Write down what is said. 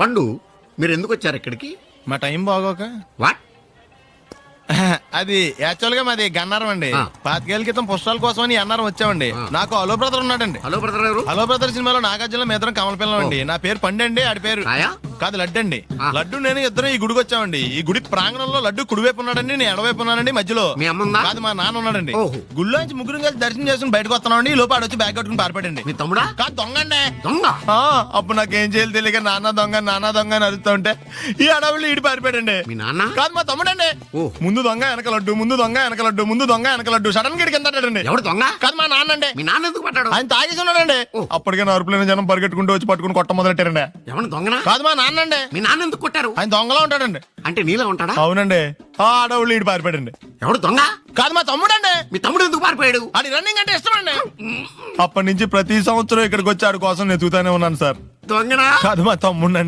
పండు మీరు ఎందుకు వచ్చారు ఇక్కడికి? మా టైం బాగోక. వాట్? అది యాక్చువల్ గా మాది గన్నారం అండి. 5 ఏళ్ల క్రితం పుష్పాల కోసం అని అన్నారం వచ్చామండి. నాకు హలో బ్రదర్ ఉన్నాడండి. హలో బ్రదర్ ఎవరు? హలో బ్రదర్ సినిమాలో నాగార్జున మీ ఇద్దరం కమల పిల్లం అండి. నా పేరు పండు అండి, ఆడి పేరు రాయా? కాదు లడ్డు అండి. లడ్డు నేను ఇద్దరం ఈ గుడికి వచ్చామండి. ఈ గుడి ప్రాంగణంలో లడ్డు కుడివైపు ఉన్నాడండి, నేను ఎడవైపు ఉన్నానండి. మధ్యలో మీ అమ్ముందా? కాదు మా నాన్న ఉన్నాడండి. ఓహో. గుళ్ళోంచి ముగ్గురు కలిసి దర్శనం చేసుకుని బయటకు వస్తున్నామండి. ఈ లోపు ఆడొచ్చి బ్యాగ్ కట్టుకుని పారిపడండి. మీ తమ్ముడా? కాదు దొంగ అండి. దొంగ? అప్పుడు నాకేం చేయాలి తెలియక నాన్న దొంగ అని అరుస్తూ ఉంటే ఈ అడవులు ఈడి పారిపోయాడండి. మీ నాన్న? కాదు మా తమ్ముడండి. ముందు దొంగ వెనక లడ్డు, ముందు దొంగ వెనక లడ్డు, ముందు దొంగ వెనక లడ్డు. సడన్ గా కింద ఎవడు దొంగ? కాదు మా నాన్న అండి. మీ నాన్న ఎందుకు పట్టాడు? ఆయన తాగేసి ఉన్నాడండి. అప్పటికే అరుపులైన జనం పరిగెట్టుకుంటూ వచ్చి పట్టుకుని కొట్ట మొదలెట్టారండి. ఎవడు దొంగనా? కాదు మా నాన్న అండి. మీ నాన్న ఎందుకు కొట్టారు? ఆయన దొంగలా ఉంటాడండి. అంటే నీలా ఉంటాడా? అవునండి. ఆ అడవులు ఈడి పారిపోయాడండి. ఎవడు దొంగ? కాదు మా తమ్ముడండి. మీ తమ్ముడు ఎందుకు పారిపోయాడు? అది రన్నింగ్ అంటే ఇష్టం అండి. అప్పటి నుంచి ప్రతి సంవత్సరం ఇక్కడికి వచ్చి ఆడి కోసం నేను చూతానే ఉన్నాను సార్. దొంగనా? కాదు మా తమ్ముడండి.